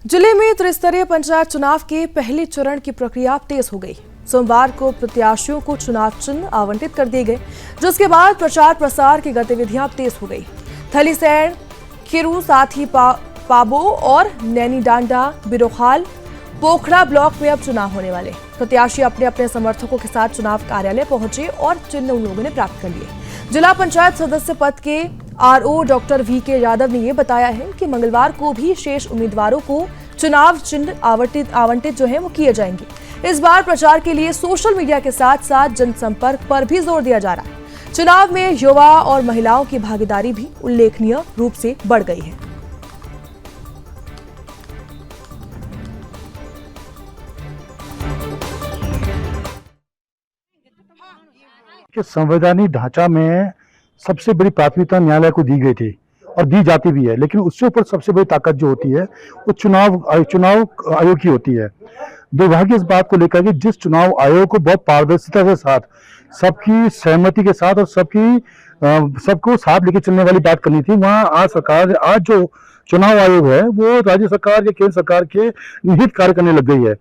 जिले में त्रिस्तरीय पंचायत चुनाव के पहले चरण की प्रक्रिया तेज हो गई। सोमवार को प्रत्याशियों को चुनाव चिन्ह आवंटित कर दिए गए, जिसके बाद प्रचार प्रसार की गतिविधियां तेज हो गई। थलीसैंण, खिरू, साथ ही पाबो और नैनीडांडा, बिरोखाल, पोखड़ा ब्लॉक में अब चुनाव होने वाले। प्रत्याशी अपने अपने समर्थकों के साथ चुनाव कार्यालय पहुंचे और चिन्ह उन लोगों ने प्राप्त कर लिए। जिला पंचायत सदस्य पद के आरओ डॉक्टर वीके यादव ने यह बताया है कि मंगलवार को भी शेष उम्मीदवारों को चुनाव चिन्ह आवंटित जो है वो किए जाएंगे। इस बार प्रचार के लिए सोशल मीडिया के साथ साथ जनसंपर्क पर भी जोर दिया जा रहा है। चुनाव में युवा और महिलाओं की भागीदारी भी उल्लेखनीय रूप से बढ़ गई है। कि संवैधानिक ढांचा में सबसे बड़ी प्राथमिकता न्यायालय को दी गई थी और दी जाती भी है, लेकिन उससे ऊपर सबसे बड़ी ताकत जो होती है वो चुनाव आयोग की होती है। दुर्भाग्य इस बात को लेकर कि जिस चुनाव आयोग को बहुत पारदर्शिता के साथ, सबकी सहमति के साथ और सबको साथ लेके चलने वाली बात करनी थी, वहाँ आज जो चुनाव आयोग है वो राज्य सरकार या केंद्र सरकार के निहित कार्य करने लग गई है।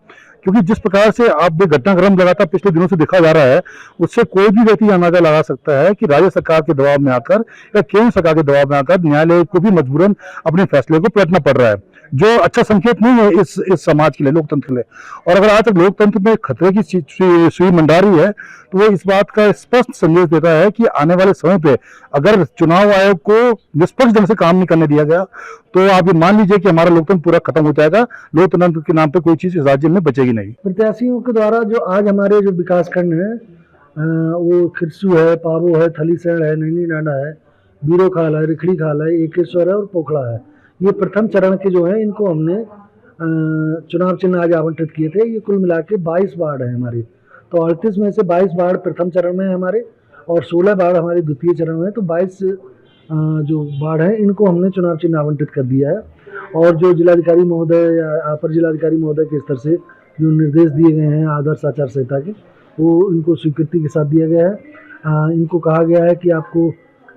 क्योंकि जिस प्रकार से आप घटनाक्रम लगातार पिछले दिनों से देखा जा रहा है, उससे कोई भी व्यक्ति अंदाजा लगा सकता है कि राज्य सरकार के दबाव में आकर या केंद्र सरकार के दबाव में आकर न्यायालय को भी मजबूरन अपने फैसले को पलटना पड़ रहा है, जो अच्छा संकेत नहीं है इस समाज के लिए, लोकतंत्र के लिए। और अगर आज तक लोकतंत्र में खतरे की सुई मंडा रही है, तो वो इस बात का स्पष्ट संदेश देता है कि आने वाले समय पे अगर चुनाव आयोग को निष्पक्ष ढंग से काम नहीं करने दिया गया, तो आप ये मान लीजिए कि हमारा लोकतंत्र पूरा खत्म हो जाएगा। लोकतंत्र के नाम पे कोई चीज इस राज्य में बचेगी नहीं। प्रत्याशियों के द्वारा जो आज हमारे जो विकास खंड है, वो खिरसू है, पाबो है, थलीसैंण है, नैनीडांडा है, बीरोखाल है, रिखड़ी खाल है, एकेश्वर है और पोखड़ा है। ये प्रथम चरण के जो है इनको हमने चुनाव चिन्ह आज आवंटित किए थे। ये कुल मिला के 22 वार्ड है हमारी, तो 38 में से 22 वार्ड प्रथम चरण में है हमारे और 16 वार्ड हमारे द्वितीय चरण में है। तो 22 जो वार्ड है इनको हमने चुनाव चिन्ह आवंटित कर दिया है। और जो जिलाधिकारी महोदय या अपर जिलाधिकारी महोदय के स्तर से जो निर्देश दिए गए हैं आदर्श आचार संहिता के, वो इनको स्वीकृति के साथ दिया गया है। इनको कहा गया है कि आपको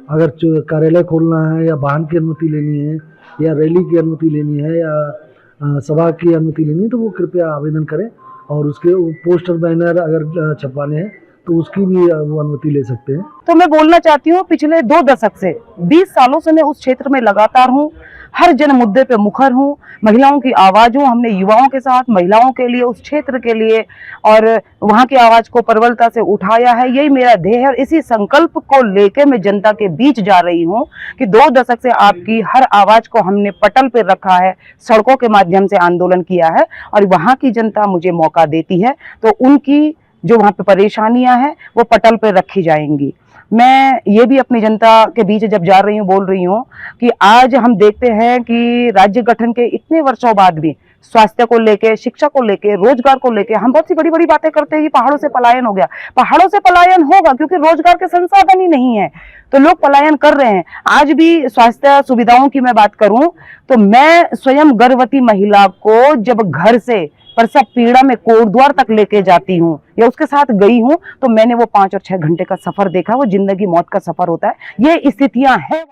अगर कार्यालय खोलना है या वाहन की अनुमति लेनी है या रैली की अनुमति लेनी है या सभा की अनुमति लेनी है, तो वो कृपया आवेदन करें और उसके पोस्टर बैनर अगर छपवाने हैं तो उसकी भी वो अनुमति ले सकते हैं। तो मैं बोलना चाहती हूँ, पिछले 2 दशक से 20 सालों से मैं उस क्षेत्र में लगातार हूँ, हर जन मुद्दे पे मुखर हूँ, महिलाओं की आवाज हूँ। हमने युवाओं के साथ, महिलाओं के लिए, उस क्षेत्र के लिए और वहाँ की आवाज को प्रबलता से उठाया है। यही मेरा ध्येय है और इसी संकल्प को लेके मैं जनता के बीच जा रही हूँ कि 2 दशक से आपकी हर आवाज को हमने पटल पे रखा है, सड़कों के माध्यम से आंदोलन किया है और वहाँ की जनता मुझे मौका देती है, तो उनकी जो वहाँ पे परेशानियां हैं वो पटल पे रखी जाएंगी। मैं ये भी अपनी जनता के बीच जब जा रही हूँ बोल रही हूँ कि आज हम देखते हैं कि राज्य गठन के इतने वर्षों बाद भी स्वास्थ्य को लेके, शिक्षा को लेके, रोजगार को लेके हम बहुत सी बड़ी बड़ी बातें करते हैं कि पहाड़ों से पलायन हो गया। पहाड़ों से पलायन होगा क्योंकि रोजगार के संसाधन ही नहीं है, तो लोग पलायन कर रहे हैं। आज भी स्वास्थ्य सुविधाओं की मैं बात करूं तो मैं स्वयं गर्भवती महिला को जब घर से प्रसव पीड़ा में कोटद्वार तक लेके जाती हूँ या उसके साथ गई हूँ, तो मैंने वो 5 और 6 घंटे का सफर देखा। वो जिंदगी मौत का सफर होता है। ये स्थितियां हैं।